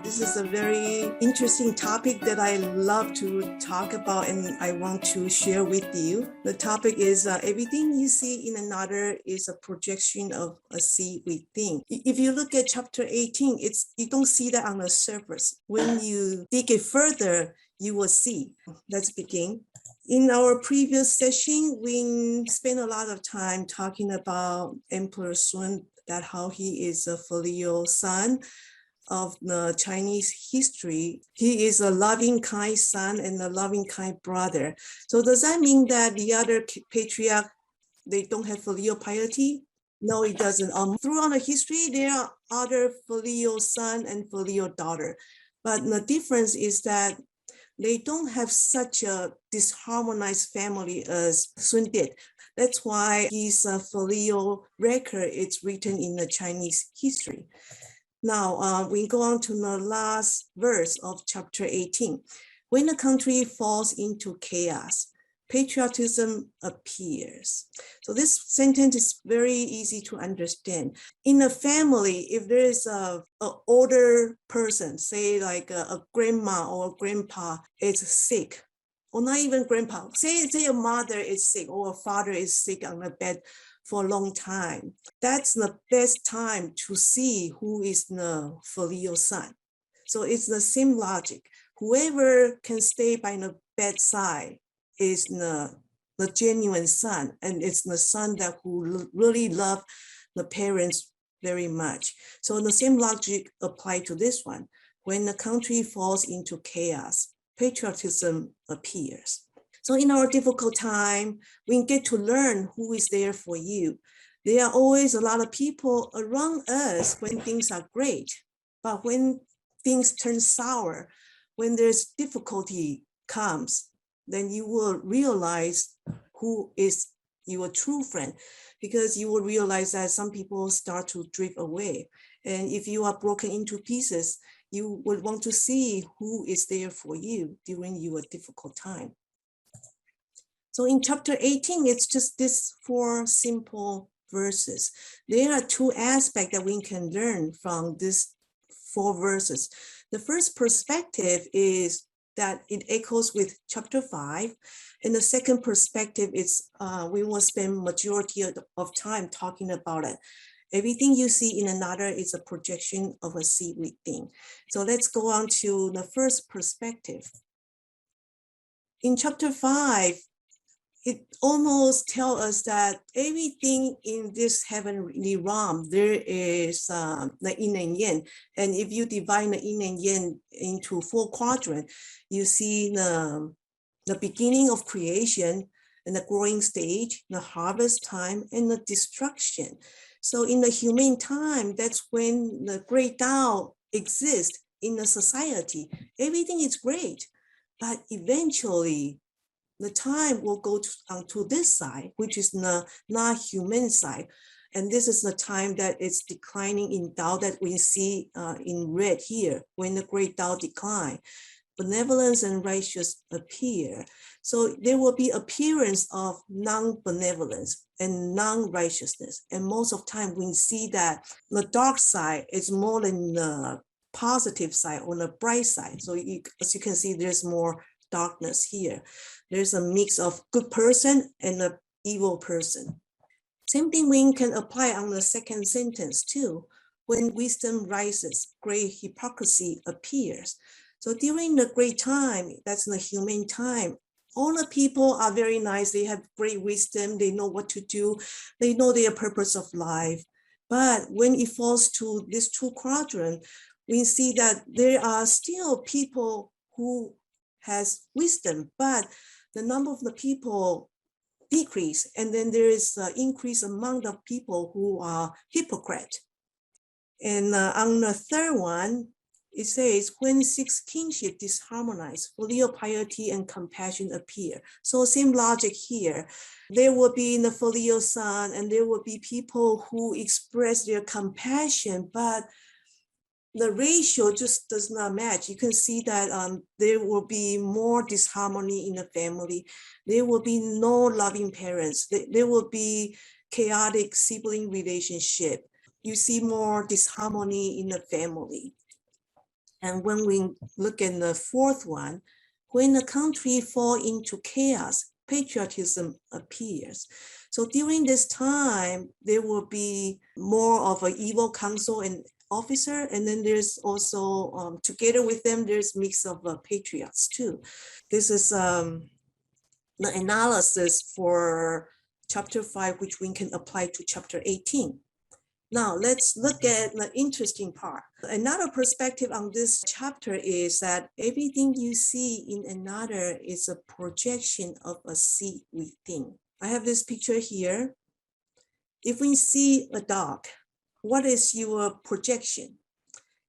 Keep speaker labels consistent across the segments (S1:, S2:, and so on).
S1: This is a very interesting topic that I love to talk about and I want to share with you. The topic is everything you see in another is a projection of a see within. If you look at chapter 18, you don't see that on the surface. When you dig it further, you will see. Let's begin. In our previous session, we spent a lot of time talking about Emperor Sun, that how he is a filial son of the Chinese history. He is a loving, kind son and a loving, kind brother. So does that mean that the other patriarch, they don't have filial piety? No, it doesn't. Throughout the history, there are other filial son and filial daughter. But the difference is that they don't have such a disharmonized family as Sun did. That's why his filial record is written in the Chinese history. Now, we go on to the last verse of chapter 18. When the country falls into chaos, patriotism appears. So this sentence is very easy to understand. In a family, if there is an older person, say like a grandma or a grandpa is sick, or not even grandpa, say a mother is sick or a father is sick on the bed for a long time, that's the best time to see who is the filial son. So it's the same logic. Whoever can stay by the bedside is the genuine son, and it's the son that who really love the parents very much. So the same logic applies to this one. When the country falls into chaos, patriotism appears. So in our difficult time, we get to learn who is there for you. There are always a lot of people around us when things are great, but when things turn sour, when there's difficulty comes, then you will realize who is your true friend, because you will realize that some people start to drift away. And if you are broken into pieces, you would want to see who is there for you during your difficult time. So in chapter 18, it's just these 4 simple verses. There are 2 aspects that we can learn from these 4 verses. The first perspective is that it echoes with chapter 5. And the second perspective is we will spend majority of time talking about it. Everything you see in another is a projection of a see within. So let's go on to the first perspective. In chapter 5, it almost tells us that everything in this heavenly realm, there is the yin and yang. And if you divide the yin and yang into 4 quadrants, you see the beginning of creation and the growing stage, the harvest time, and the destruction. So in the human time, that's when the great Tao exists in the society. Everything is great, but eventually, the time will go to this side, which is the non-human side. And this is the time that it's declining in Tao that we see in red here, when the great Tao decline. Benevolence and righteous appear. So there will be appearance of non-benevolence and non-righteousness. And most of the time we see that the dark side is more than the positive side or the bright side. So as you can see, there's more darkness here. There's a mix of good person and an evil person. Same thing we can apply on the second sentence too. When wisdom rises, great hypocrisy appears. So during the great time, that's the human time, all the people are very nice. They have great wisdom. They know what to do. They know their purpose of life. But when it falls to these 2 quadrants, we see that there are still people who has wisdom, but the number of the people decrease, and then there is an increased amount of people who are hypocrite. And on the third one, it says, when 6 kingship disharmonize, filial piety and compassion appear. So same logic here. There will be the filial son, and there will be people who express their compassion, but the ratio just does not match. You can see that there will be more disharmony in the family. There will be no loving parents. There will be chaotic sibling relationship. You see more disharmony in the family. And when we look at the fourth one, when a country falls into chaos, patriotism appears. So during this time, there will be more of an evil council and officer, and then there's also, together with them, there's mix of patriots too. This is the analysis for chapter 5, which we can apply to chapter 18. Now, let's look at the interesting part. Another perspective on this chapter is that everything you see in another is a projection of a seed within. I have this picture here. If we see a dog, what is your projection?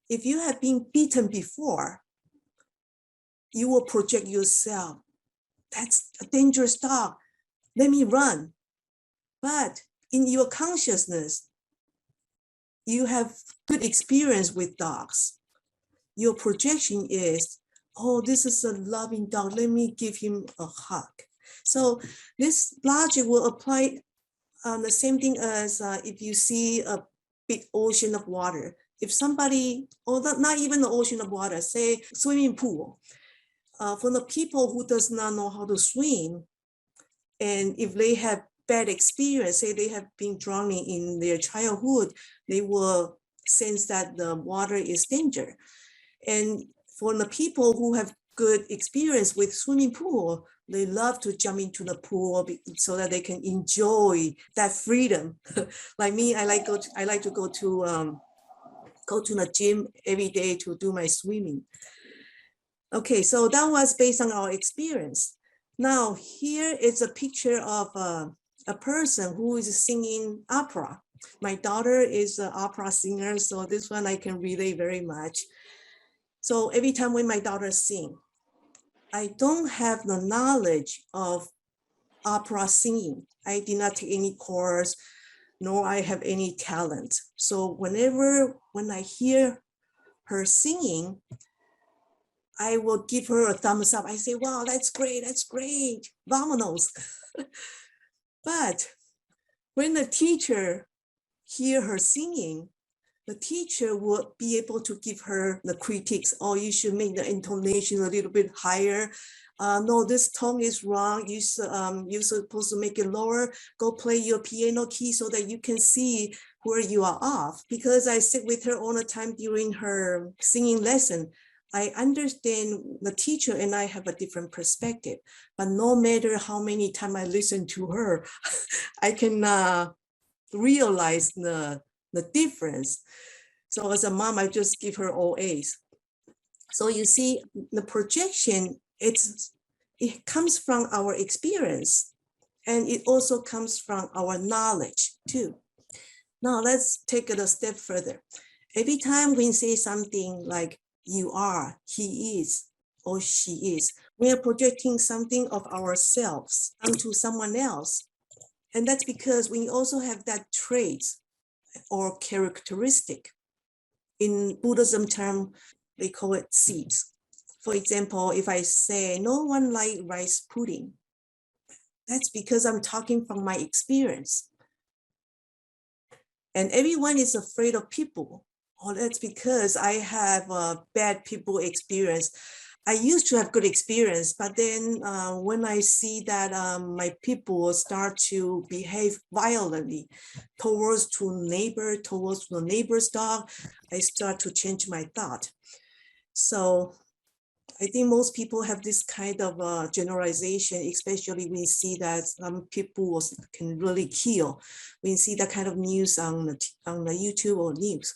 S1: If you have been beaten before, you will project yourself. That's a dangerous dog. Let me run. But in your consciousness, you have good experience with dogs. Your projection is, oh, this is a loving dog. Let me give him a hug. So this logic will apply the same thing as if you see a big ocean of water. If somebody, or not even the ocean of water, say swimming pool, for the people who does not know how to swim, and if they have bad experience, say they have been drowning in their childhood, they will sense that the water is danger. And for the people who have good experience with swimming pool, they love to jump into the pool so that they can enjoy that freedom. Like me, I like to go to the gym every day to do my swimming. Okay, so that was based on our experience. Now here is a picture of a person who is singing opera. My daughter is an opera singer, so this one I can relate very much. So every time when my daughter sings, I don't have the knowledge of opera singing. I did not take any course, nor I have any talent. So when I hear her singing, I will give her a thumbs up. I say, wow, that's great, vamonos. But when the teacher hear her singing, the teacher will be able to give her the critiques. Oh, you should make the intonation a little bit higher. No, this tone is wrong. You're supposed to make it lower. Go play your piano key so that you can see where you are off. Because I sit with her all the time during her singing lesson, I understand the teacher and I have a different perspective. But no matter how many times I listen to her, I can realize the difference. So as a mom, I just give her all A's. So you see, the projection, it comes from our experience, and it also comes from our knowledge too. Now let's take it a step further. Every time we say something like you are, he is, or she is, we are projecting something of ourselves onto someone else. And that's because we also have that trait or characteristic. In Buddhism term, they call it seeds. For example, if I say no one likes rice pudding, that's because I'm talking from my experience. And everyone is afraid of people. Oh, that's because I have a bad people experience. I used to have good experience, but then when I see that my people start to behave violently towards the neighbor's dog, I start to change my thought. So I think most people have this kind of generalization, especially when you see that some people can really kill. When you see that kind of news on the YouTube or news.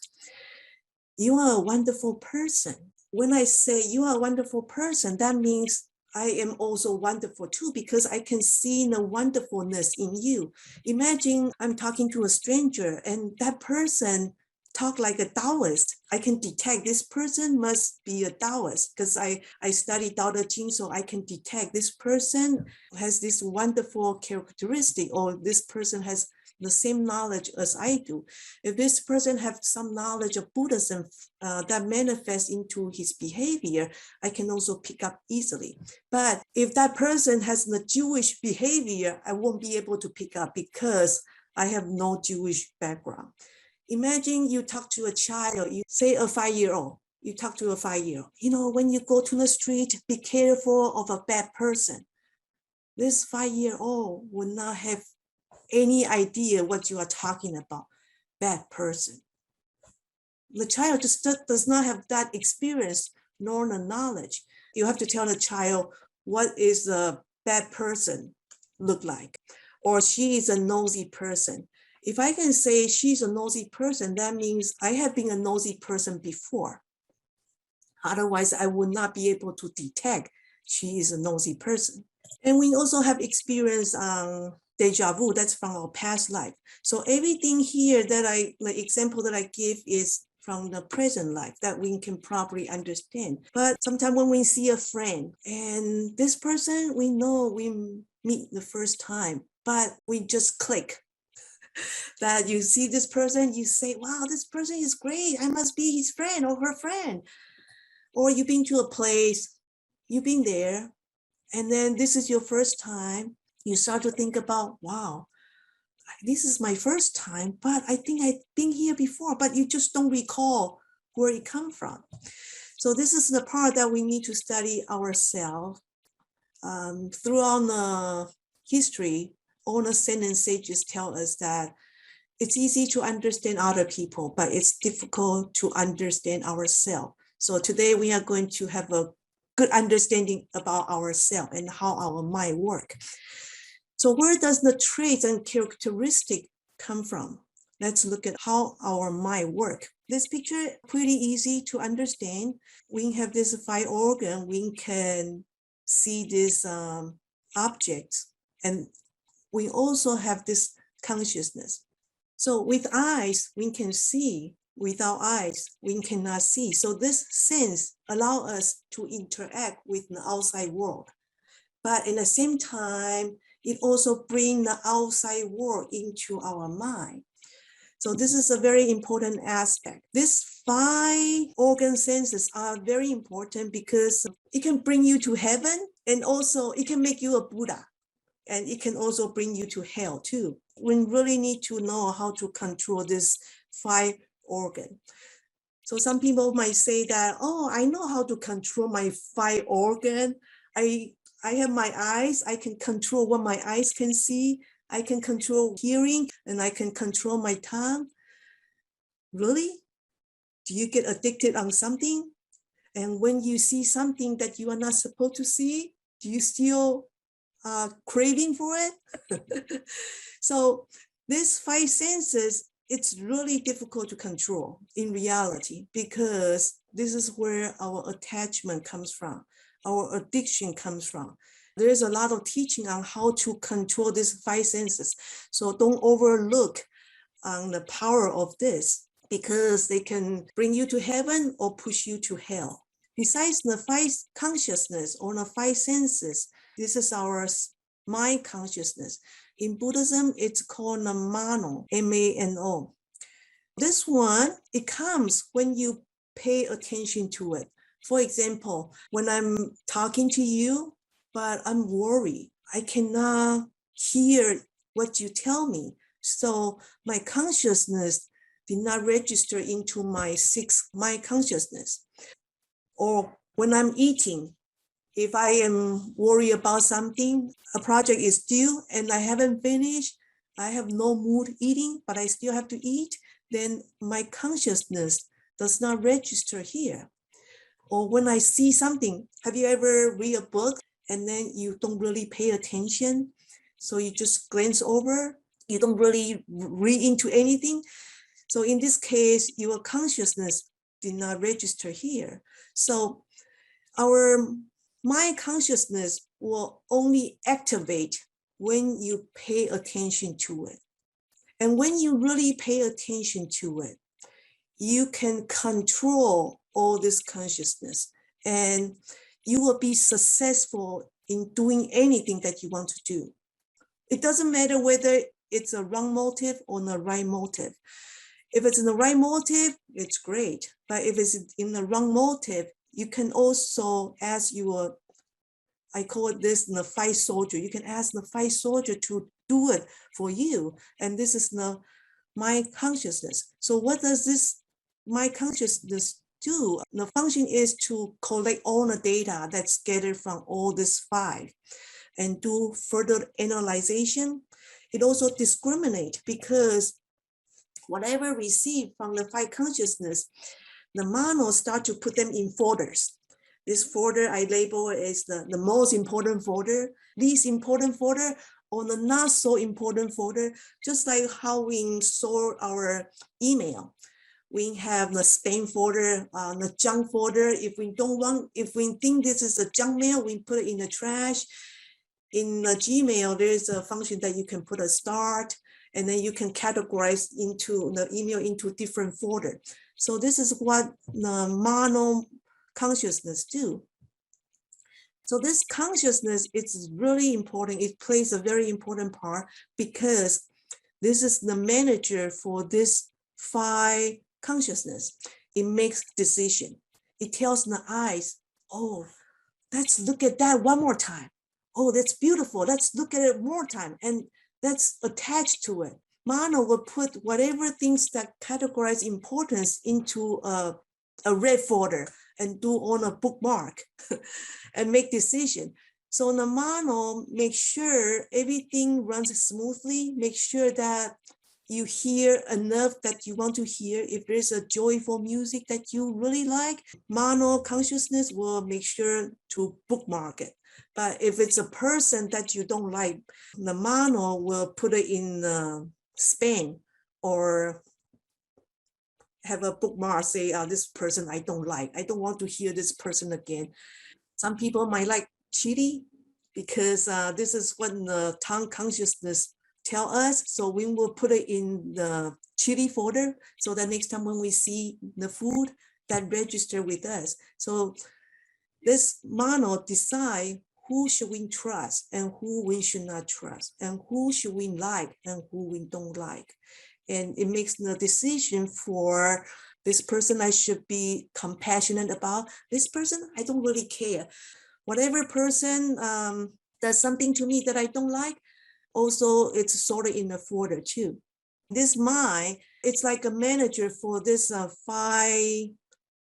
S1: You are a wonderful person. When I say you are a wonderful person, that means I am also wonderful too, because I can see the wonderfulness in you. Imagine I'm talking to a stranger and that person talk like a Taoist. I can detect this person must be a Taoist because I study Tao Te Ching, so I can detect this person has this wonderful characteristic, or this person has the same knowledge as I do. If this person has some knowledge of Buddhism that manifests into his behavior, I can also pick up easily. But if that person has the Jewish behavior, I won't be able to pick up because I have no Jewish background. Imagine you talk to a child, you say a 5-year-old, you talk to a 5-year-old, you know, when you go to the street, be careful of a bad person. This 5-year-old will not have any idea what you are talking about, bad person. The child just does not have that experience nor the knowledge. You have to tell the child what is a bad person look like, or she is a nosy person. If I can say she's a nosy person, that means I have been a nosy person before. Otherwise, I would not be able to detect she is a nosy person. And we also have experience deja vu, that's from our past life. So everything here the example that I give is from the present life that we can properly understand. But sometimes when we see a friend and this person, we know we meet the first time, but we just click. That you see this person, you say, wow, this person is great. I must be his friend or her friend. Or you've been to a place, you've been there, and then this is your first time. You start to think about, wow, this is my first time, but I think I've been here before, but you just don't recall where it come from. So this is the part that we need to study ourselves. Throughout the history, all the saints and sages tell us that it's easy to understand other people, but it's difficult to understand ourselves. So today we are going to have a good understanding about ourselves and how our mind works. So where does the traits and characteristic come from? Let's look at how our mind works. This picture pretty easy to understand. We have this 5 organ. We can see this objects, and we also have this consciousness. So with eyes, we can see. Without eyes, we cannot see. So this sense allows us to interact with the outside world. But at the same time, it also brings the outside world into our mind. So this is a very important aspect. These 5 organ senses are very important because it can bring you to heaven, and also it can make you a Buddha. And it can also bring you to hell too. We really need to know how to control this 5 organ. So some people might say that, oh, I know how to control my 5 organ. I have my eyes. I can control what my eyes can see. I can control hearing, and I can control my tongue. Really? Do you get addicted on something? And when you see something that you are not supposed to see, do you still craving for it? So these 5 senses, it's really difficult to control in reality, because this is where our attachment comes from, our addiction comes from. There's a lot of teaching on how to control these 5 senses. So don't overlook on the power of this, because they can bring you to heaven or push you to hell. Besides the 5 consciousness or the 5 senses, this is our mind consciousness. In Buddhism, it's called the mano, M-A-N-O. This one, it comes when you pay attention to it. For example, when I'm talking to you, but I'm worried, I cannot hear what you tell me. So my consciousness did not register into my 6th mind consciousness. Or when I'm eating, if I am worried about something, a project is due and I haven't finished, I have no mood eating, but I still have to eat, then my consciousness does not register here. Or when I see something, have you ever read a book and then you don't really pay attention? So you just glance over, you don't really read into anything. So in this case, your consciousness did not register here. So our mind consciousness will only activate when you pay attention to it. And when you really pay attention to it, you can control all this consciousness, and you will be successful in doing anything that you want to do. It doesn't matter whether it's a wrong motive or the right motive. If it's in the right motive, it's great. But if it's in the wrong motive, you can also ask your, I call it this, the 5 soldier. You can ask the 5 soldier to do it for you. And this is the mind consciousness. So what does this mind consciousness do. The function is to collect all the data that's gathered from all these 5 and do further analyzation. It also discriminate because whatever received from the 5 consciousness, the mano start to put them in folders. This folder I label as the most important folder, least important folder, or the not so important folder, just like how we sort our email. We have the spam folder, the junk folder. If we think this is a junk mail, we put it in the trash. In the Gmail, there is a function that you can put a start, and then you can categorize into the email into different folder. So this is what the mono consciousness do. So this consciousness is really important. It plays a very important part because this is the manager for this 5 consciousness. It makes decision. It tells the eyes, oh, let's look at that one more time. Oh, that's beautiful. Let's look at it more time. And that's attached to it. Mano will put whatever things that categorize importance into a red folder and do on a bookmark and make decision. So the mano make sure everything runs smoothly, make sure that you hear enough that you want to hear. If there's a joyful music that you really like, mano consciousness will make sure to bookmark it. But if it's a person that you don't like, the mano will put it in spam or have a bookmark, say, this person I don't like. I don't want to hear this person again. Some people might like chili because this is what the tongue consciousness tell us. So we will put it in the chili folder so that next time when we see the food, that register with us. So this mano decide who should we trust and who we should not trust, and who should we like and who we don't like. And it makes the decision for this person I should be compassionate about. This person, I don't really care. Whatever person does something to me that I don't like, also it's sorted in the folder too. This mind, it's like a manager for this 5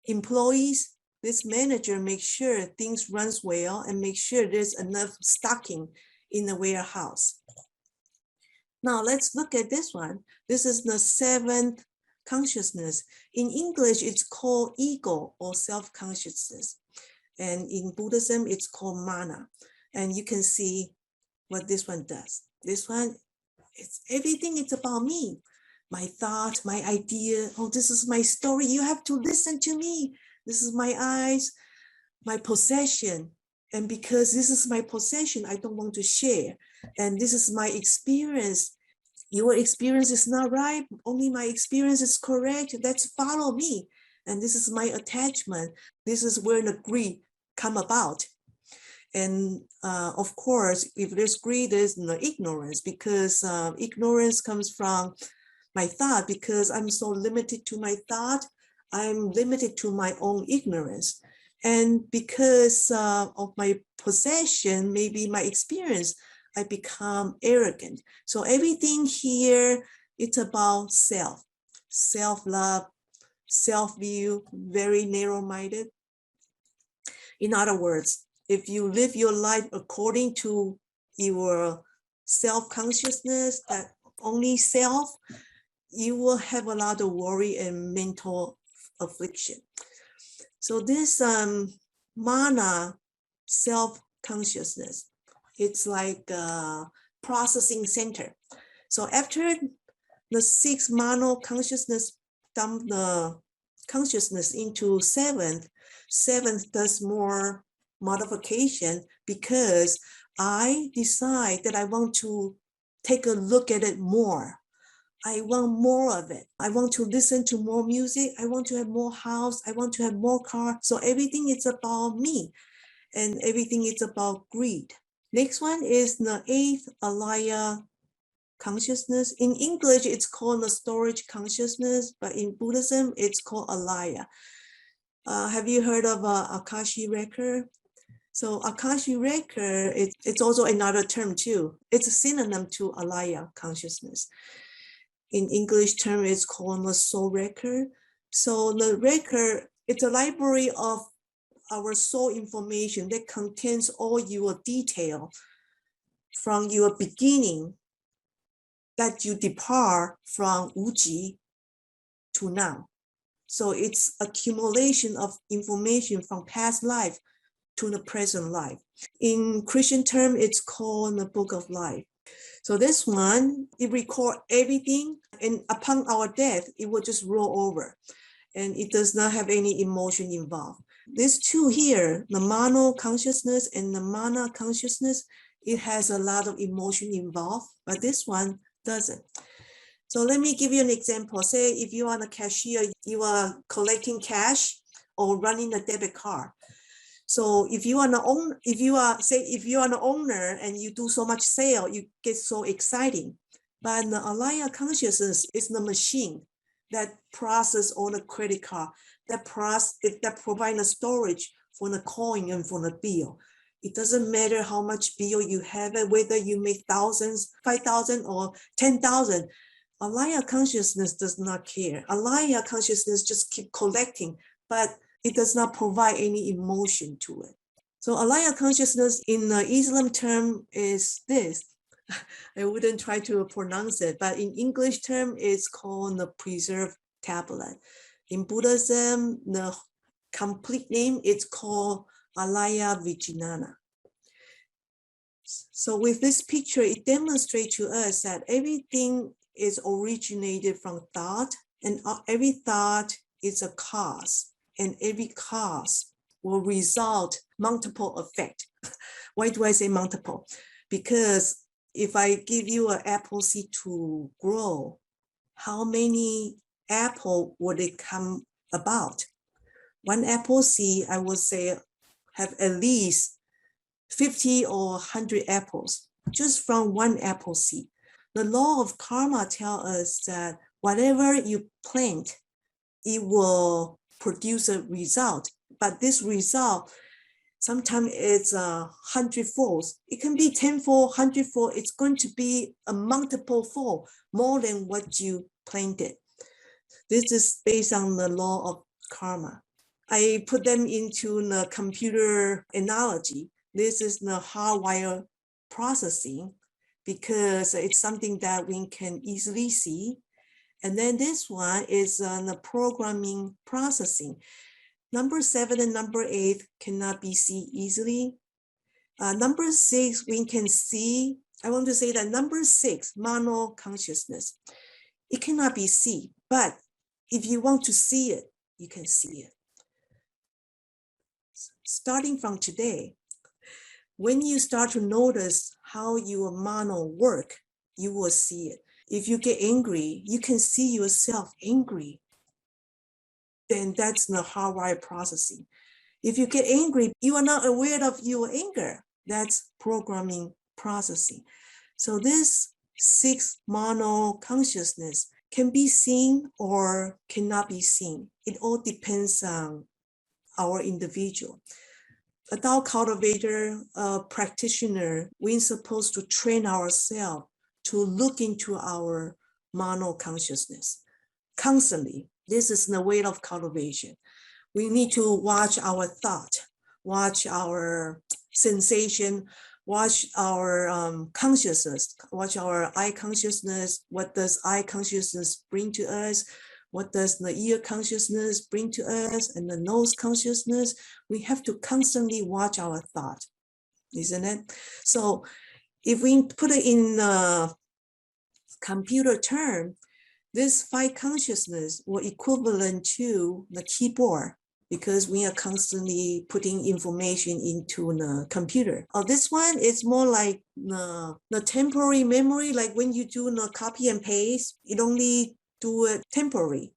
S1: employees. This manager makes sure things runs well and make sure there's enough stocking in the warehouse. Now let's look at this one. This is the 7th consciousness. In English, it's called ego or self-consciousness. And in Buddhism, it's called mana. And you can see what this one does. This one, it's everything, it's about me. My thought, my idea, oh, this is my story. You have to listen to me. This is my eyes, my possession. And because this is my possession, I don't want to share. And this is my experience. Your experience is not right. Only my experience is correct. Let's follow me. And this is my attachment. This is where the greed come about. And of course, if there's greed, there's no ignorance, because ignorance comes from my thought. Because I'm so limited to my thought, I'm limited to my own ignorance. And because of my possession, maybe my experience, I become arrogant. So everything here, it's about self, self-love, self-view, very narrow-minded. In other words, if you live your life according to your self-consciousness, that only self, you will have a lot of worry and mental affliction. So this mana, self-consciousness, it's like a processing center. So after the 6 mano consciousness dump the consciousness into 7th does more modification, because I decide that I want to take a look at it more. I want more of it. I want to listen to more music. I want to have more house. I want to have more car. So everything is about me, and everything is about greed. Next one is the 8th Alaya Consciousness. In English, it's called the storage consciousness, but in Buddhism, it's called Alaya. Have you heard of Akashi record? So Akashi record, it's also another term too. It's a synonym to Alaya consciousness. In English term, it's called the soul record. So the record It's a library of our soul information that contains all your detail from your beginning that you depart from Wuji to now. So it's accumulation of information from past life to the present life. In Christian term, it's called the Book of Life. So this one, it records everything, and upon our death, it will just roll over, and it does not have any emotion involved. These two here, the mono consciousness and the mana consciousness, it has a lot of emotion involved, but this one doesn't. So let me give you an example. Say if you are a cashier, you are collecting cash or running a debit card. So if you are an owner and you do so much sale, you get so exciting. But the Alaya Consciousness is the machine that process all the credit card, that provide the storage for the coin and for the bill. It doesn't matter how much bill you have, whether you make thousands, 5,000 or 10,000. Alaya Consciousness does not care. Alaya Consciousness just keep collecting, but it does not provide any emotion to it. So Alaya Consciousness in the Islam term is this. I wouldn't try to pronounce it, but in English term, it's called the preserved tablet. In Buddhism, the complete name is called Alaya Vijnana. So with this picture, it demonstrates to us that everything is originated from thought, and every thought is a cause, and every cause will result multiple effect. Why do I say multiple? Because if I give you an apple seed to grow, how many apple would it come about? One apple seed, I would say, have at least 50 or 100 apples just from one apple seed. The law of karma tells us that whatever you plant, it will produce a result. But this result, sometimes it's 100-fold. It can be 10-fold, 100-fold. It's going to be a multiple fold, more than what you planted. This is based on the law of karma. I put them into the computer analogy. This is the hardwire processing, because it's something that we can easily see. And then this one is the programming processing. Number 7 and number 8 cannot be seen easily. Number 6, we can see. I want to say that number 6, mono consciousness, it cannot be seen, but if you want to see it, you can see it. Starting from today, when you start to notice how your mono work, you will see it. If you get angry, you can see yourself angry. Then that's the hardwire processing. If you get angry, you are not aware of your anger. That's programming processing. So this 6 mono consciousness can be seen or cannot be seen. It all depends on our individual. A Tao cultivator, a practitioner, we're supposed to train ourselves to look into our mono consciousness constantly. This is the way of cultivation. We need to watch our thought, watch our sensation, watch our consciousness, watch our eye consciousness. What does eye consciousness bring to us? What does the ear consciousness bring to us? And the nose consciousness? We have to constantly watch our thought, isn't it? So if we put it in the computer term, this 5 consciousness will equivalent to the keyboard, because we are constantly putting information into the computer. This one is more like the temporary memory, like when you do the copy and paste, it only do it temporary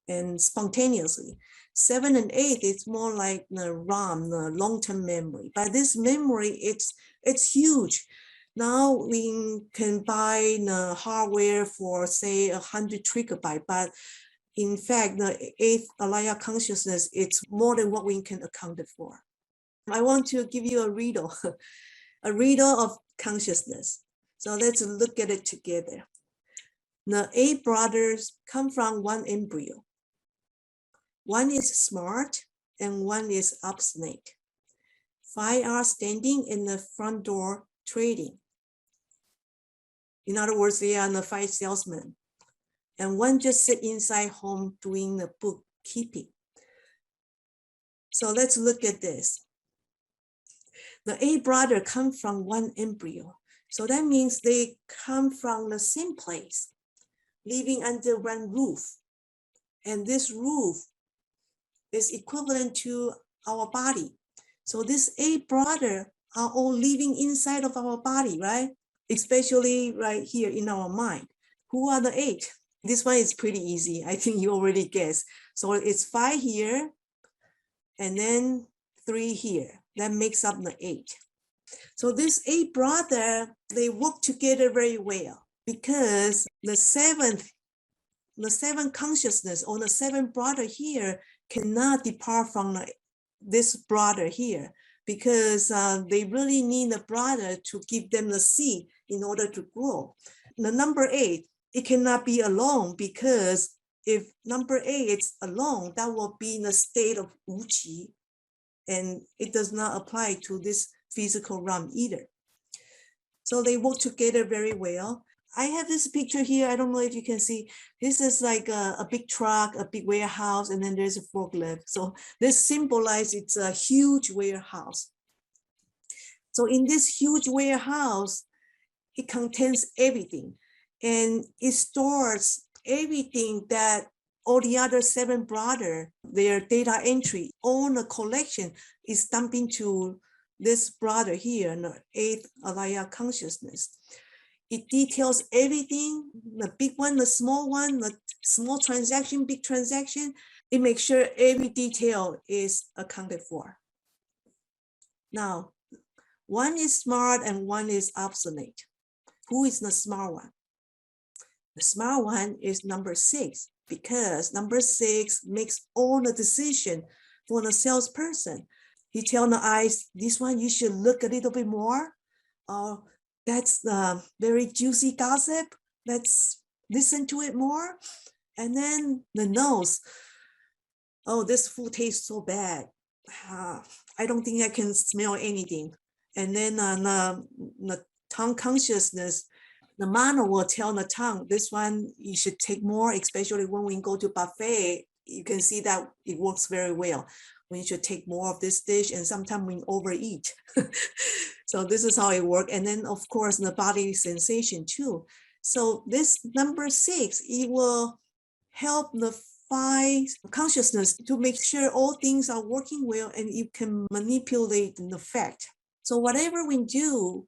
S1: and spontaneously. 7 and 8, it's more like the RAM, the long-term memory. But this memory, it's huge. Now we can buy the hardware for, say, 100 GB, but in fact, the 8th Alaya Consciousness, it's more than what we can account for. I want to give you a riddle, a riddle of consciousness. So let's look at it together. The 8 brothers come from one embryo. One is smart and one is obstinate. 5 are standing in the front door trading. In other words, they are the 5 salesmen. And one just sit inside home doing the bookkeeping. So let's look at this. The 8 brother come from one embryo. So that means they come from the same place, living under one roof. And this roof is equivalent to our body. So these 8 brothers are all living inside of our body, right? Especially right here in our mind. Who are the 8? This one is pretty easy. I think you already guessed. So it's 5 here, and then 3 here. That makes up the 8. So these 8 brothers, they work together very well because the seventh consciousness or the 7th brother here cannot depart from this brother here because they really need the brother to give them the seed in order to grow. The number 8, it cannot be alone because if number 8 is alone, that will be in a state of wuqi, and it does not apply to this physical realm either. So they work together very well. I have this picture here. I don't know if you can see. This is like a big truck, a big warehouse, and then there's a forklift. So this symbolizes it's a huge warehouse. So in this huge warehouse, it contains everything. And it stores everything that all the other 7 brothers, their data entry, all the collection is dumped into this brother here, the 8th Alaya Consciousness. It details everything, the big one, the small transaction, big transaction. It makes sure every detail is accounted for. Now, one is smart and one is obstinate. Who is the smart one? The smart one is number 6 because number 6 makes all the decision for the salesperson. He tells the eyes, this one you should look a little bit more. That's the very juicy gossip. Let's listen to it more. And then the nose. Oh, this food tastes so bad. I don't think I can smell anything. And then the tongue consciousness, the mano will tell the tongue, this one you should take more, especially when we go to buffet. You can see that it works very well. We should take more of this dish, and sometimes we overeat. So this is how it works. And then, of course, the body sensation too. So this number 6, it will help the 5 consciousness to make sure all things are working well, and you can manipulate the fact. So whatever we do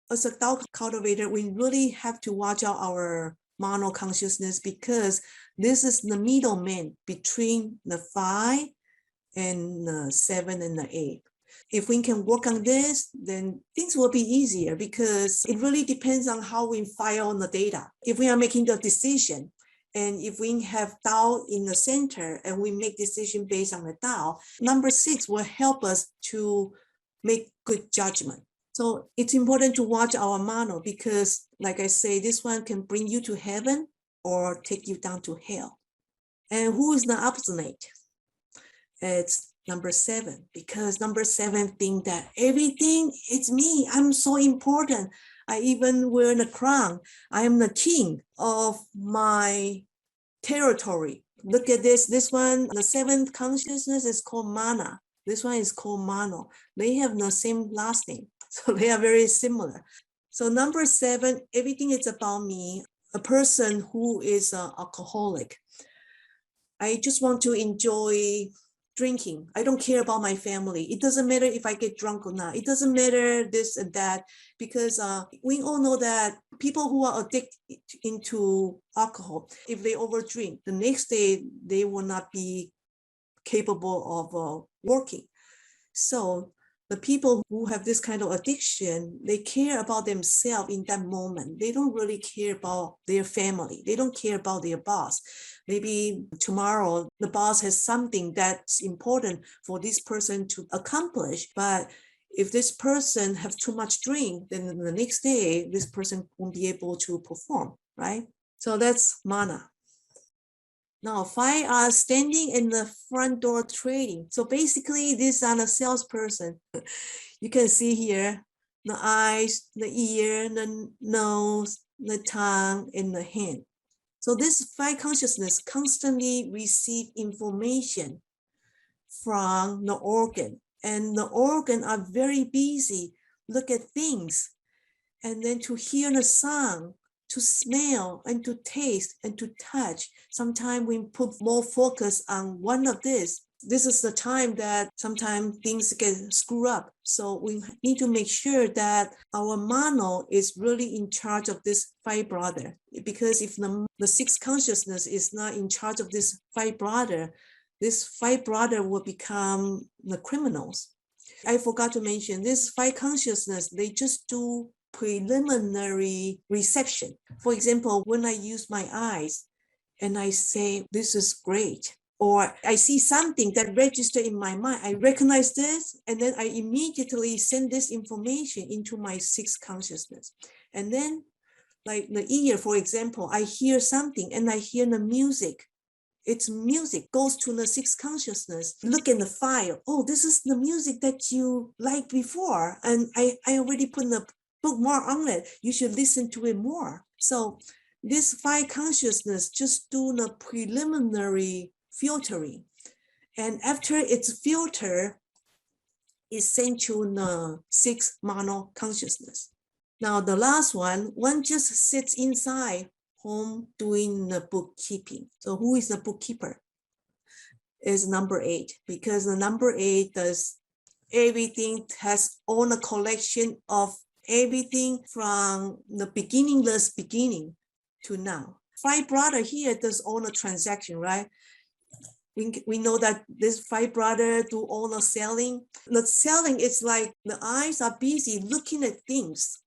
S1: as a Tao cultivator, we really have to watch out our mono consciousness because this is the middleman between the 5 and the 7 and the 8. If we can work on this, then things will be easier because it really depends on how we file the data. If we are making the decision, and if we have Tao in the center and we make decision based on the Tao, number 6 will help us to make good judgment. So it's important to watch our mano because, like I say, this one can bring you to heaven or take you down to hell. And who is the obstinate? It's number 7, because number 7 think that everything is me. I'm so important. I even wear the crown. I am the king of my territory. Look at this. This one, the 7th consciousness is called mana. This one is called mano. They have the same last name. So they are very similar. So number 7, everything is about me. A person who is an alcoholic. I just want to enjoy drinking. I don't care about my family. It doesn't matter if I get drunk or not. It doesn't matter this and that, because we all know that people who are addicted into alcohol, if they overdrink, the next day they will not be capable of working. So the people who have this kind of addiction, they care about themselves in that moment. They don't really care about their family. They don't care about their boss. Maybe tomorrow the boss has something that's important for this person to accomplish. But if this person has too much drink, then the next day, this person won't be able to perform, right? So that's mana. Now, 5 are standing in the front door trading. So basically, these are the salesperson. You can see here the eyes, the ear, the nose, the tongue, and the hand. So this 5 consciousness constantly receive information from the organ, and the organ are very busy, look at things, and then to hear the sound, to smell and to taste and to touch. Sometimes we put more focus on one of this. This is the time that sometimes things get screwed up. So we need to make sure that our mano is really in charge of this 5 brother. Because if the 6 consciousness is not in charge of this 5 brother, this 5 brother will become the criminals. I forgot to mention this 5 consciousness, they just do preliminary reception. For example, when I use my eyes and I say, this is great, or I see something that registered in my mind, I recognize this, and then I immediately send this information into my 6 consciousness. And then like the ear, for example, I hear something and I hear the music. It's music goes to the 6 consciousness. Look in the file. Oh, this is the music that you liked before. And I already put the bookmark on it. You should listen to it more. So this 5 consciousness just do the preliminary filtering. And after it's filtered, it's sent to the 6 mono consciousness. Now the last one just sits inside home doing the bookkeeping. So who is the bookkeeper? Is number 8, because the number 8 does everything, has all the collection of everything from the beginningless beginning to now. 5 brother here does all the transaction, right? We know that this 5 brother do all the selling. The selling is like the eyes are busy looking at things,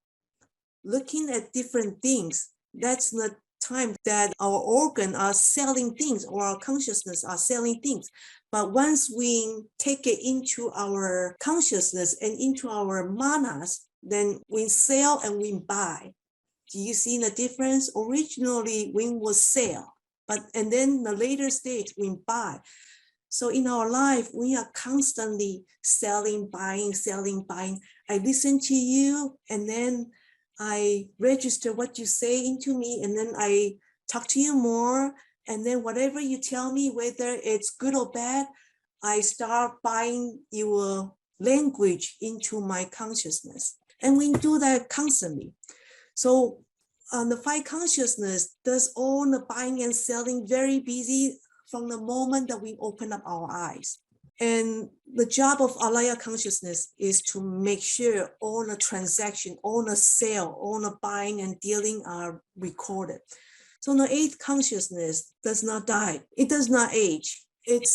S1: looking at different things. That's the time that our organ are selling things, or our consciousness are selling things. But once we take it into our consciousness and into our manas, then we sell and we buy. Do you see the difference? Originally, we will sell, and then the later stage, we buy. So in our life, we are constantly selling, buying, selling, buying. I listen to you, and then I register what you say into me, and then I talk to you more. And then whatever you tell me, whether it's good or bad, I start buying your language into my consciousness. And we do that constantly. So the 5 consciousness does all the buying and selling, very busy from the moment that we open up our eyes. And the job of Alaya Consciousness is to make sure all the transaction, all the sale, all the buying and dealing are recorded. So the 8th consciousness does not die. It does not age. It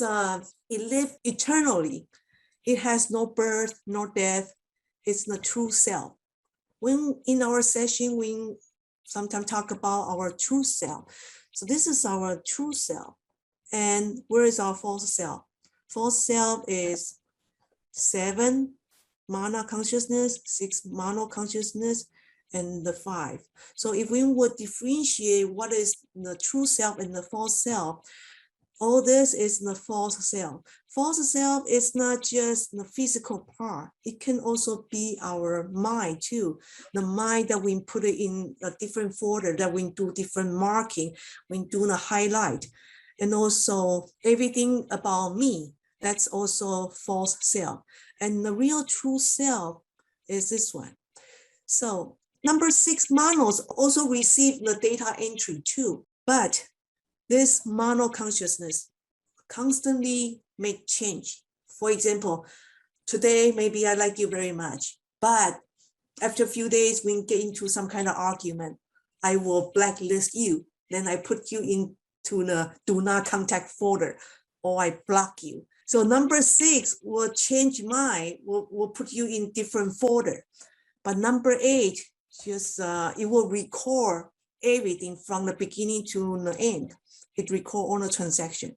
S1: lives eternally. It has no birth, no death. It's the true self. When in our session, we sometimes talk about our true self. So this is our true self. And where is our false self? False self is 7 mana consciousness, 6 mono consciousness, and the 5. So if we would differentiate what is the true self and the false self, all this is the false self. False self is not just the physical part. It can also be our mind too. The mind that we put it in a different folder, that we do different marking, we do the highlight. And also everything about me, that's also false self. And the real true self is this one. So number 6 monos also receive the data entry too, but this mono consciousness constantly make change. For example, today maybe I like you very much, but after a few days we get into some kind of argument, I will blacklist you. Then I put you into the do not contact folder, or I block you. So number 6 will change mind, will put you in different folder. But number 8, just it will record everything from the beginning to the end. It record all the transaction.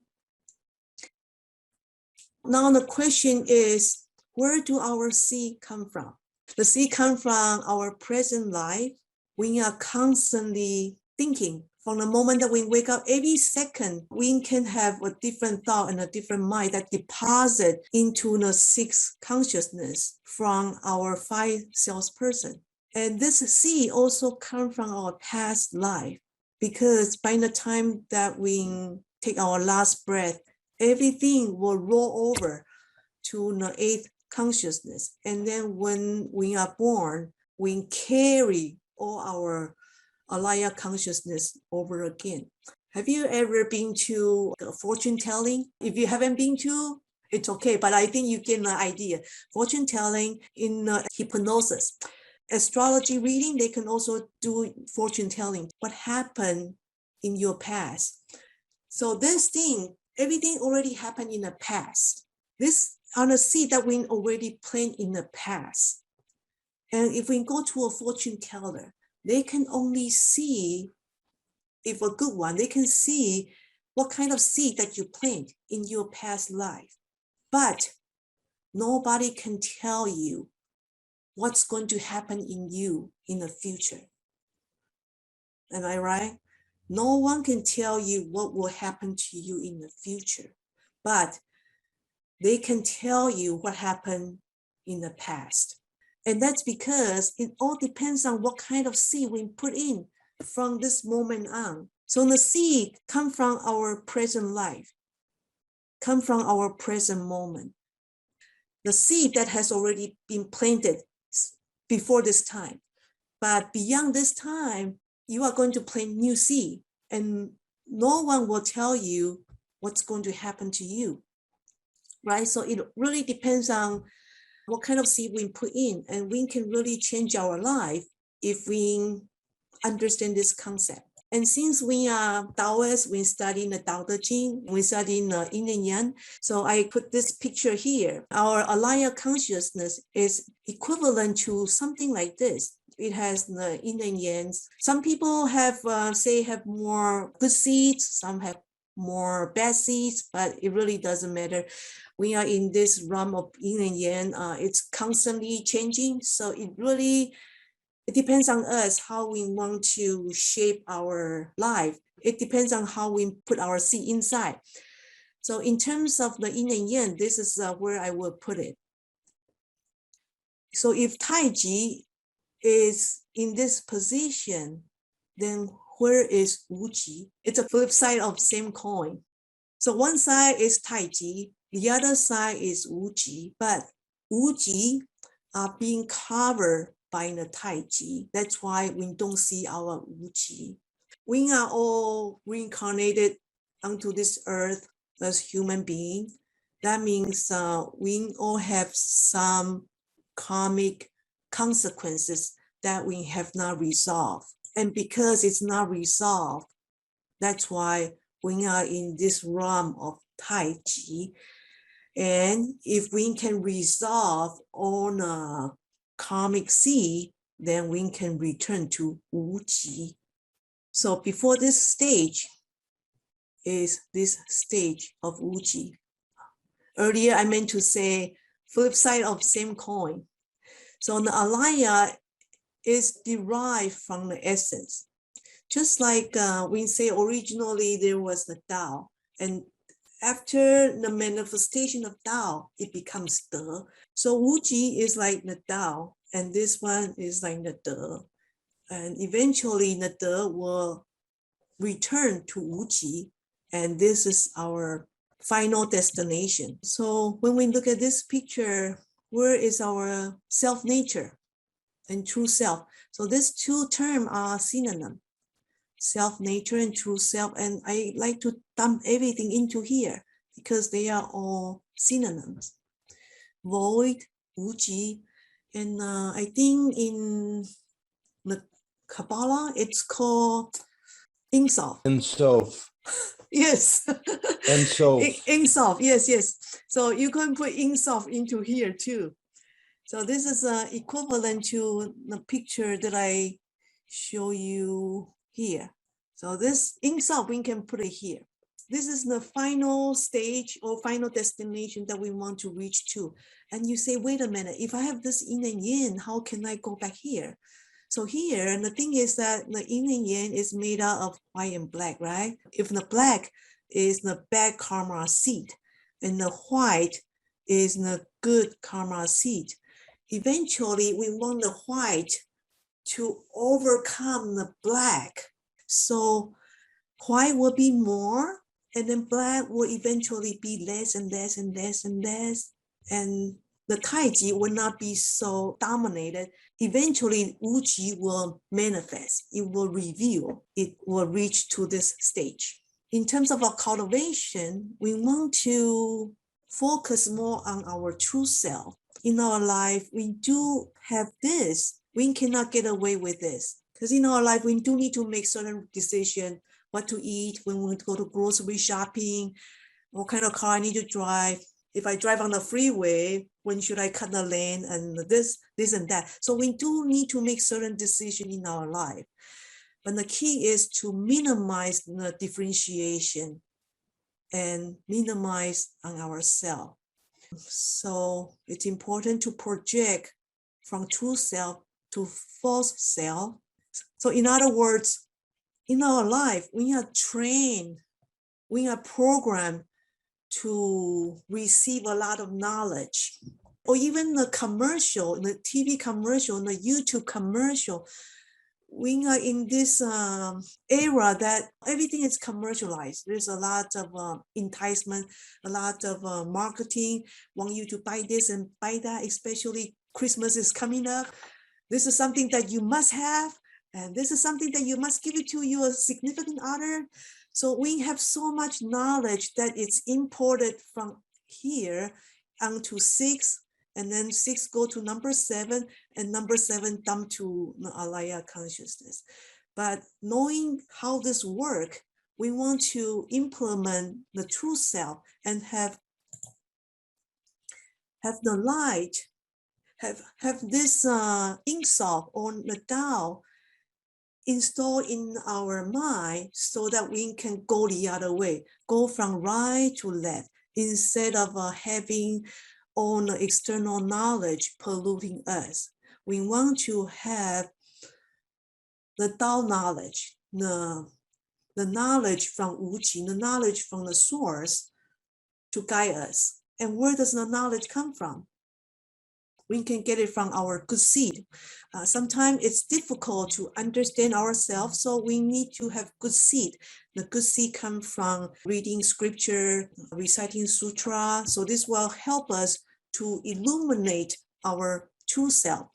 S1: Now the question is, where do our seed come from? The seed come from our present life. We are constantly thinking From the moment that we wake up, every second, we can have a different thought and a different mind that deposit into the sixth consciousness from our five salesperson. And this seed also comes from our past life, because by the time that we take our last breath, everything will roll over to the eighth consciousness. And then when we are born, we carry all our Alaya consciousness over again. Have you ever been to fortune telling? If you haven't been to, it's okay, but I think you get an idea. Fortune telling in hypnosis. Astrology reading, they can also do fortune telling. What happened in your past? So this thing, everything already happened in the past. This on a seed that we already planted in the past. And if we go to a fortune teller, they can only see, if a good one, they can see what kind of seed that you plant in your past life. But nobody can tell you what's going to happen in you in the future. Am I right? No one can tell you what will happen to you in the future, but they can tell you what happened in the past. And that's because it all depends on what kind of seed we put in from this moment on. So the seed come from our present life, come from our present moment. The seed that has already been planted before this time. But beyond this time, you are going to plant new seed, and no one will tell you what's going to happen to you, right? So it really depends on what kind of seed we put in, and we can really change our life if we understand this concept. And since we are Taoists, we study the Tao Te Ching, we study the Yin and Yang. So I put this picture here. Our Alaya Consciousness is equivalent to something like this. It has the Yin and Yang. Some people have, have more good seeds, some have more bad seeds, but it really doesn't matter. We are in this realm of Yin and Yang. It's constantly changing. So it depends on us how we want to shape our life. It depends on how we put our seed inside. So in terms of the Yin and Yang, this is where I will put it. So if Tai Chi is in this position, then where is Wu Ji? It's a flip side of same coin. So one side is Tai Chi, the other side is Wu Ji, but Wu Ji are being covered by the Tai Chi. That's why we don't see our Wu Ji. We are all reincarnated onto this earth as human beings. That means we all have some karmic consequences that we have not resolved. And because it's not resolved, that's why we are in this realm of Tai Chi. And if we can resolve all the karmic seed, then we can return to Wu Ji. So before this stage is this stage of Wu Ji. Earlier I meant to say flip side of same coin. So the Alaya is derived from the essence. Just like we say originally there was the Tao, and after the manifestation of Tao, it becomes De. So Wu Ji is like the Tao, and this one is like the De. And eventually the De will return to Wu Ji, and this is our final destination. So when we look at this picture, where is our self-nature and true self? So these two terms are synonyms, self-nature and true self. And I like to dump everything into here because they are all synonyms. Void, Wu Ji, and I think in the Kabbalah, it's called Ein Sof.
S2: Ein Sof.
S1: Yes.
S2: Ein Sof.
S1: Ein Sof, yes. So you can put Ein Sof into here too. So this is equivalent to the picture that I show you here. So this Ein Sof, we can put it here. This is the final stage or final destination that we want to reach to. And you say, wait a minute, if I have this yin and yang, how can I go back here? So here, the thing is that the yin and yang is made out of white and black, right? If the black is the bad karma seed, and the white is the good karma seed, eventually we want the white to overcome the black. So white will be more, and then black will eventually be less and less and less and less. And the Taiji will not be so dominated. Eventually, Wuji will manifest. It will reveal. It will reach to this stage. In terms of our cultivation, we want to focus more on our true self. In our life, we do have this. We cannot get away with this. Because in our life, we do need to make certain decisions, what to eat, when we go to grocery shopping, what kind of car I need to drive. If I drive on the freeway, when should I cut the lane, and this and that. So we do need to make certain decisions in our life. But the key is to minimize the differentiation and minimize on ourselves. So it's important to project from true self to false self. So in other words, in our life, we are trained, we are programmed to receive a lot of knowledge. Or even the commercial, the TV commercial, the YouTube commercial, we are in this era that everything is commercialized. There's a lot of enticement, a lot of marketing, want you to buy this and buy that, especially Christmas is coming up. This is something that you must have, and this is something that you must give it to your significant other. So we have so much knowledge that it's imported from here onto 6, and then 6 go to number 7, and number 7 dump to the Alaya Consciousness. But knowing how this works, we want to implement the true self and have the light, have this insult on the Tao installed in our mind so that we can go the other way, go from right to left, instead of having all the external knowledge polluting us. We want to have the Tao knowledge, the knowledge from Wuji, the knowledge from the source to guide us. And where does the knowledge come from? We can get it from our good seed. Sometimes it's difficult to understand ourselves, so we need to have good seed. The good seed comes from reading scripture, reciting sutra. So this will help us to illuminate our true self.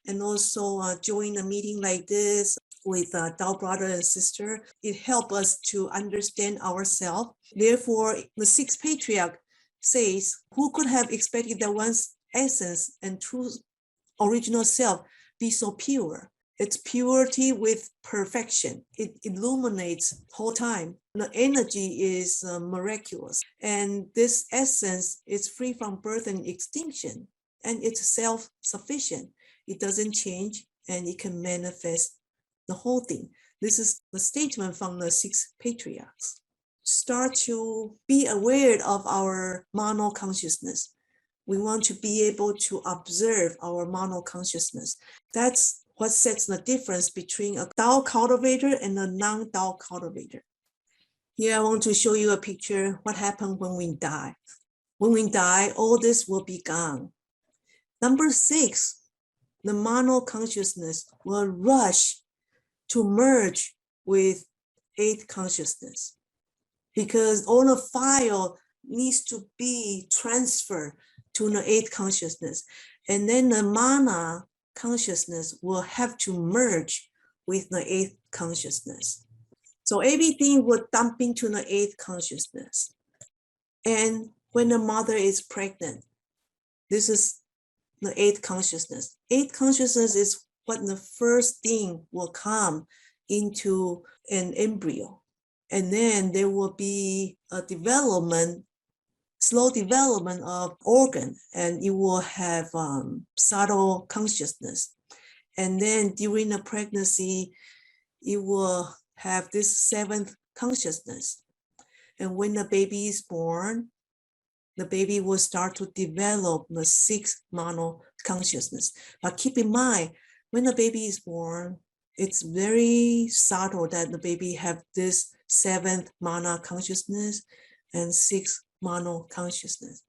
S1: And also join a meeting like this with Tao brother and sister. It helps us to understand ourselves. Therefore, the sixth patriarch says, who could have expected that one's essence and true original self be so pure? It's purity with perfection. It illuminates whole time. The energy is miraculous. And this essence is free from birth and extinction. And it's self-sufficient. It doesn't change, and it can manifest the whole thing. This is the statement from the 6 patriarchs. Start to be aware of our mono consciousness. We want to be able to observe our mono consciousness. That's what sets the difference between a Tao cultivator and a non-Tao cultivator. Here I want to show you a picture what happens when we die. When we die, all this will be gone. Number 6, the mono consciousness will rush to merge with 8th consciousness, because all the file needs to be transferred to the 8th consciousness. And then the mana consciousness will have to merge with the 8th consciousness. So everything will dump into the 8th consciousness. And when the mother is pregnant, this is the 8th consciousness. 8th consciousness is what the first thing will come into an embryo. And then there will be a development, slow development of organ, and it will have subtle consciousness. And then during the pregnancy, it will have this 7th consciousness. And when the baby is born, the baby will start to develop the 6th mono consciousness. But keep in mind, when the baby is born, it's very subtle that the baby have this 7th mana consciousness and 6th mono consciousness.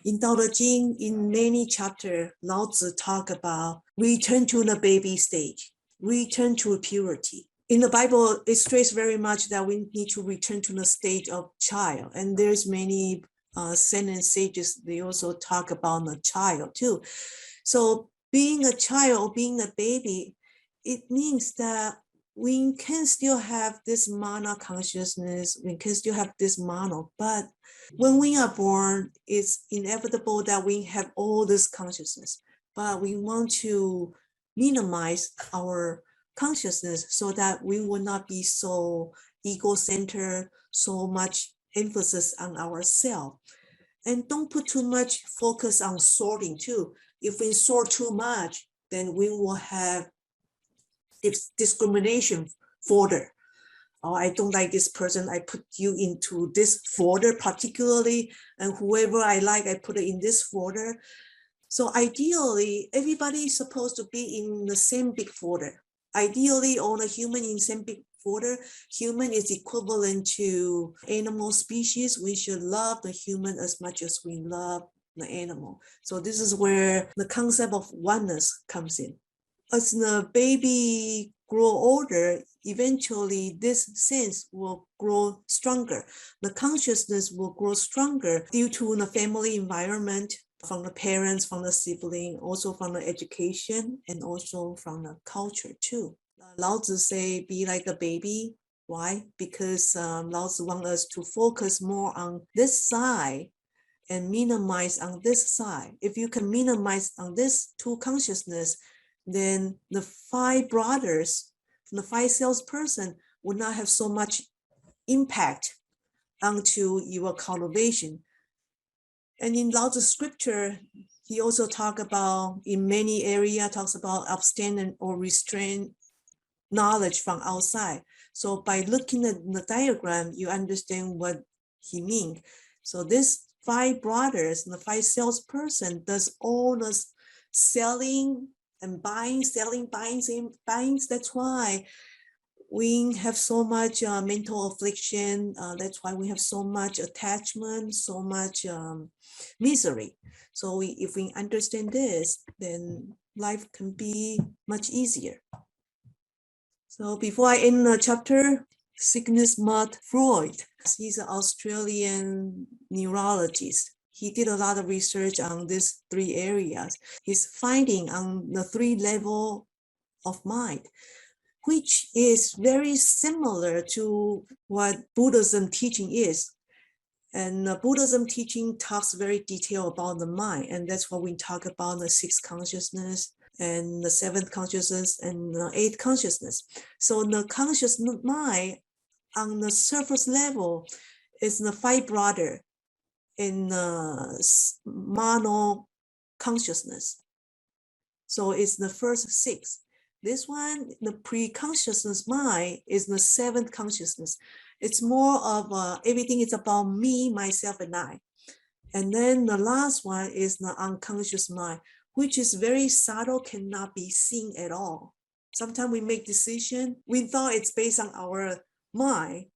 S1: In Tao Te Ching, in many chapters, Lao Tzu talk about return to the baby stage, return to purity. In the Bible, it stressed very much that we need to return to the state of child. And there's many saints and sages, they also talk about the child too. So being a child, being a baby, it means that we can still have this mana consciousness, we can still have this mono, but when we are born, it's inevitable that we have all this consciousness, but we want to minimize our consciousness so that we will not be so ego-centered, so much emphasis on ourselves. And don't put too much focus on sorting too. If we sort too much, then we will have discrimination folder. Oh, I don't like this person, I put you into this folder particularly, and whoever I like, I put it in this folder. So ideally, everybody is supposed to be in the same big folder. Ideally, all the human in the same big folder. Human is equivalent to animal species. We should love the human as much as we love the animal. So this is where the concept of oneness comes in. As the baby grow older, eventually this sense will grow stronger. The consciousness will grow stronger due to the family environment, from the parents, from the sibling, also from the education, and also from the culture too. Lao Tzu say, be like a baby. Why? Because Lao Tzu wants us to focus more on this side and minimize on this side. If you can minimize on this two consciousness, then the 5 brothers, the 5 salesperson would not have so much impact onto your cultivation. And in Lao Tzu's scripture, he also talks about, in many areas, talks about abstain or restrain knowledge from outside. So by looking at the diagram, you understand what he means. So this 5 brothers, the 5 salesperson does all the selling and buying, selling, buying. That's why we have so much mental affliction. That's why we have so much attachment, so much misery. So if we understand this, then life can be much easier. So before I end the chapter, Sigmund Freud, he's an Australian neurologist. He did a lot of research on these 3 areas. His finding on the 3 levels of mind, which is very similar to what Buddhism teaching is. And Buddhism teaching talks very detailed about the mind, and that's what we talk about, the 6th consciousness and the 7th consciousness and the 8th consciousness. So the conscious mind on the surface level is the 5 brother in the mono consciousness. So it's the first 6. This one, the pre-consciousness mind, is the 7th consciousness. It's more of everything is about me, myself, and I. And then the last one is the unconscious mind, which is very subtle, cannot be seen at all. Sometimes we make decisions, we thought it's based on our mind,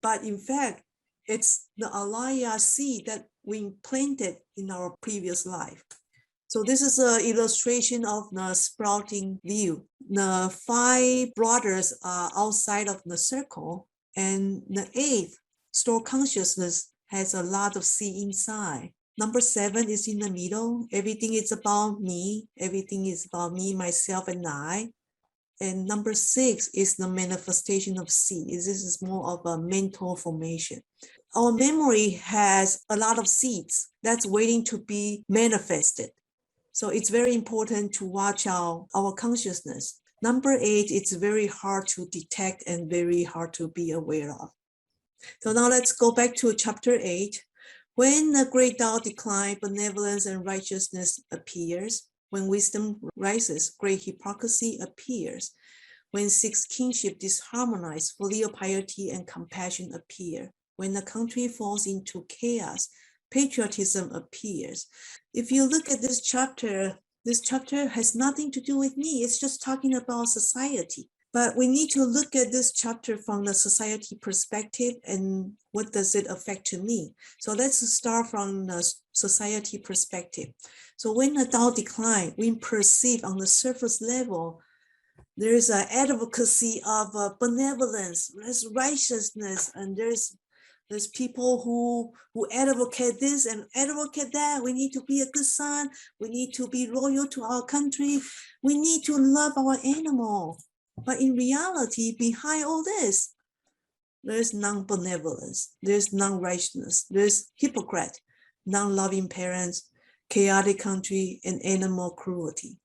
S1: but in fact, it's the Alaya seed that we planted in our previous life. So this is an illustration of the sprouting view. The 5 brothers are outside of the circle, and the 8th store consciousness has a lot of seed inside. Number 7 is in the middle. Everything is about me. Everything is about me, myself, and I. And number 6 is the manifestation of seed. This is more of a mental formation. Our memory has a lot of seeds that's waiting to be manifested. So it's very important to watch our consciousness. Number 8, it's very hard to detect and very hard to be aware of. So now let's go back to chapter 8. When the great Tao declines, benevolence and righteousness appears. When wisdom rises, great hypocrisy appears. When 6 kinship disharmonize, filial piety and compassion appear. When the country falls into chaos, patriotism appears. If you look at this chapter, This chapter has nothing to do with me. It's just talking about society. But we need to look at this chapter from the society perspective and what does it affect to me. So let's start from the society perspective. So when the Tao decline, we perceive on the surface level, there's an advocacy of benevolence, there's righteousness, and there's people who advocate this and advocate that. We need to be a good son. We need to be loyal to our country. We need to love our animal. But in reality, behind all this, there's non-benevolence, there's non-righteousness, there's hypocrite, non-loving parents, chaotic country, and animal cruelty.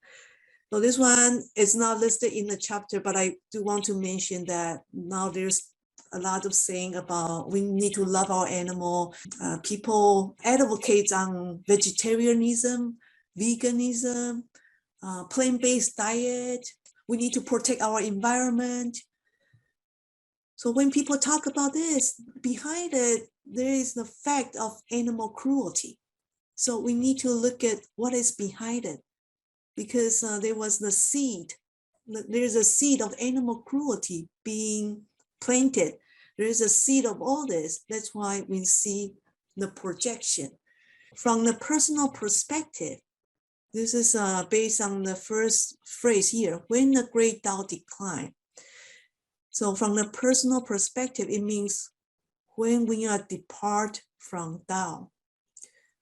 S1: So this one is not listed in the chapter, but I do want to mention that now there's a lot of saying about we need to love our animal. People advocate on vegetarianism, veganism, plant-based diet. We need to protect our environment. So when people talk about this, behind it, there is the fact of animal cruelty. So we need to look at what is behind it, because there was the seed. There's a seed of animal cruelty being planted. There is a seed of all this. That's why we see the projection. From the personal perspective, this is based on the first phrase here, when the great Tao decline. So from the personal perspective, it means when we are depart from Tao,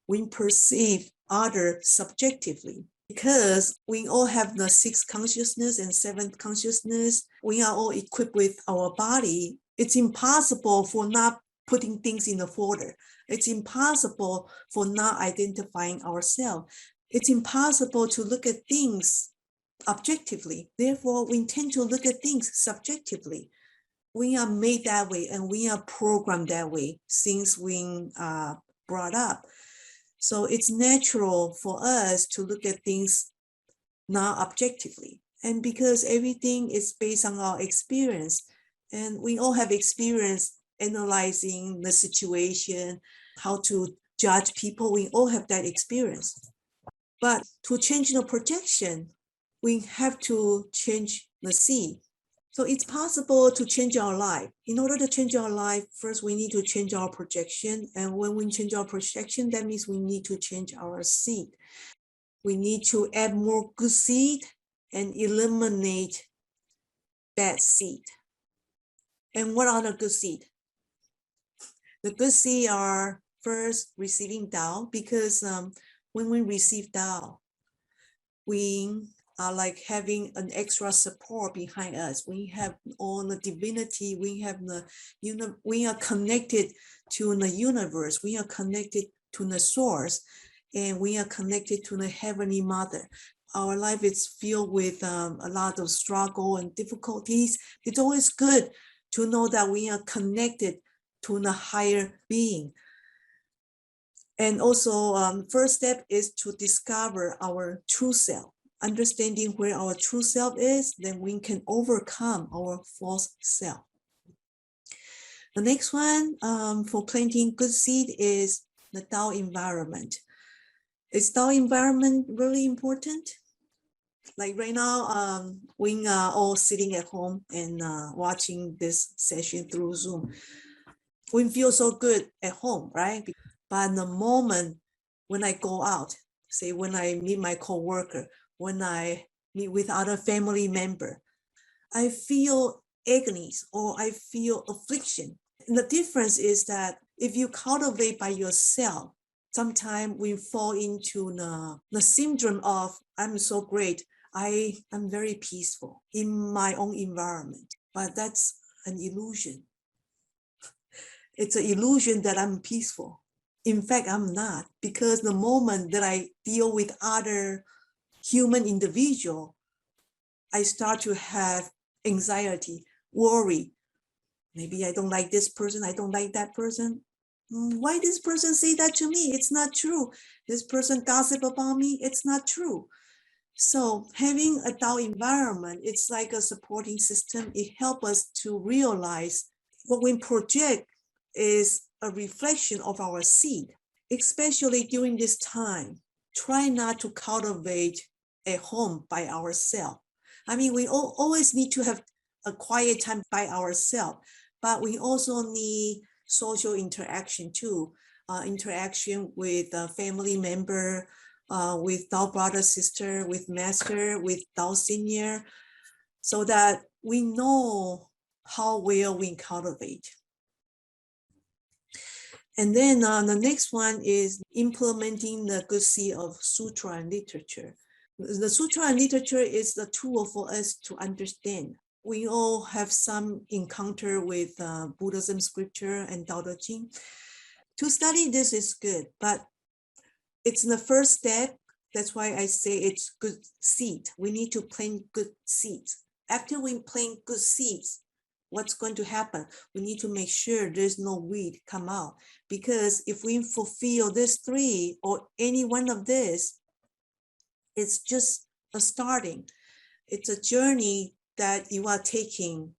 S1: we perceive other subjectively. Because we all have the sixth consciousness and seventh consciousness, we are all equipped with our body. It's impossible for not putting things in the folder. It's impossible for not identifying ourselves. It's impossible to look at things objectively. Therefore, we tend to look at things subjectively. We are made that way and we are programmed that way since we are brought up. So it's natural for us to look at things not objectively. And because everything is based on our experience, and we all have experience analyzing the situation, how to judge people, we all have that experience. But to change the projection, we have to change the seed. So it's possible to change our life. In order to change our life, first we need to change our projection. And when we change our projection, that means we need to change our seed. We need to add more good seed and eliminate bad seed. And what are the good seed? The good seed are first receiving Tao, because when we receive Tao, we are like having an extra support behind us. We have all the divinity. We have we are connected to the universe. We are connected to the source, and we are connected to the Heavenly Mother. Our life is filled with a lot of struggle and difficulties. It's always good to know that we are connected to the higher being. And also, first step is to discover our true self. Understanding where our true self is, then we can overcome our false self. The next one for planting good seed is the Tao environment. Is Tao environment really important? Like right now, we are all sitting at home and watching this session through Zoom. We feel so good at home, right? But the moment when I go out, say when I meet my coworker, when I meet with other family member, I feel agonies or I feel affliction. And the difference is that if you cultivate by yourself, sometimes we fall into the syndrome of, I'm so great, I'm very peaceful in my own environment. But that's an illusion. It's an illusion that I'm peaceful. In fact, I'm not, because the moment that I deal with other human individual, I start to have anxiety, worry. Maybe I don't like this person, I don't like that person. Why this person say that to me? It's not true. This person gossip about me, it's not true. So having a Tao environment, it's like a supporting system. It helps us to realize what we project is a reflection of our seed, especially during this time. Try not to cultivate at home by ourselves. I mean, we always need to have a quiet time by ourselves, but we also need social interaction too. Interaction with a family member, with Tao brother, sister, with master, with Tao senior, so that we know how well we cultivate. And then the next one is implementing the good seed of sutra and literature. The sutra and literature is the tool for us to understand. We all have some encounter with Buddhism scripture and TaoTeChing. To study this is good, but it's the first step. That's why I say it's good seed. We need to plant good seeds. After we plant good seeds, what's going to happen? We need to make sure there's no weed come out, because if we fulfill these three or any one of this, it's just a starting. It's a journey that you are taking.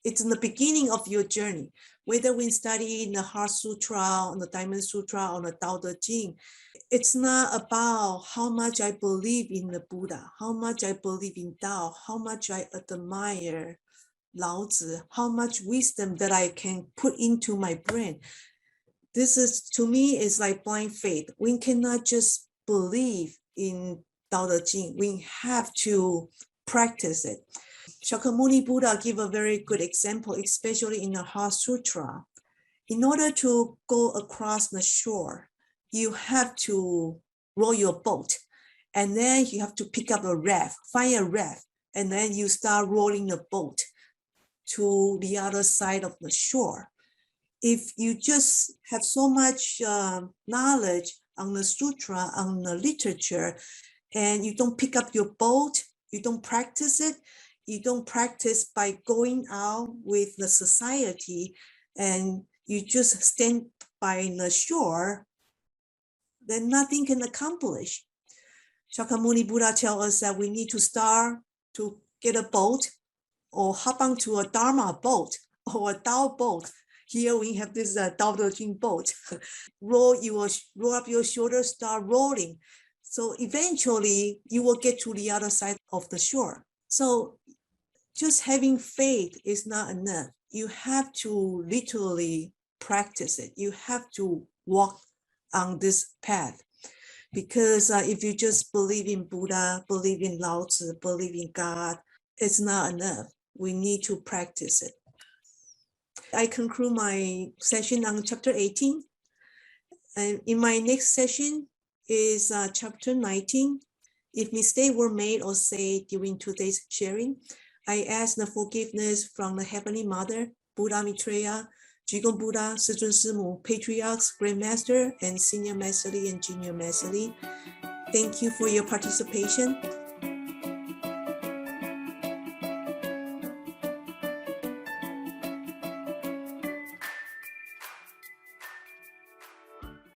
S1: It's in the beginning of your journey. Whether we study in the Heart Sutra, or the Diamond Sutra, or the Tao Te Ching, it's not about how much I believe in the Buddha, how much I believe in Tao, how much I admire Lao Tzu, how much wisdom that I can put into my brain. This is, to me, is like blind faith. We cannot just believe in Tao Te Ching. We have to practice it. Shakyamuni Buddha gave a very good example, especially in the Heart Sutra. In order to go across the shore, you have to row your boat, and then you have to pick up a raft, find a raft, and then you start rolling the boat to the other side of the shore. If you just have so much knowledge on the sutra, on the literature, and you don't pick up your boat, you don't practice it, you don't practice by going out with the society, and you just stand by the shore, then nothing can accomplish. Shakyamuni Buddha tells us that we need to start to get a boat or hop onto a Dharma boat or a Tao boat. Here we have this Tao Te Ching boat. roll up your shoulders, start rolling. So eventually you will get to the other side of the shore. So just having faith is not enough. You have to literally practice it. You have to walk on this path. Because if you just believe in Buddha, believe in Lao Tzu, believe in God, it's not enough. We need to practice it. I conclude my session on chapter 18. And in my next session is chapter 19. If mistakes were made or said during today's sharing, I ask the forgiveness from the Heavenly Mother, Buddha Maitreya, Jigong Buddha, Sizun Simu, Patriarchs, Grandmaster, and Senior Master Li and Junior Master Li. Thank you for your participation.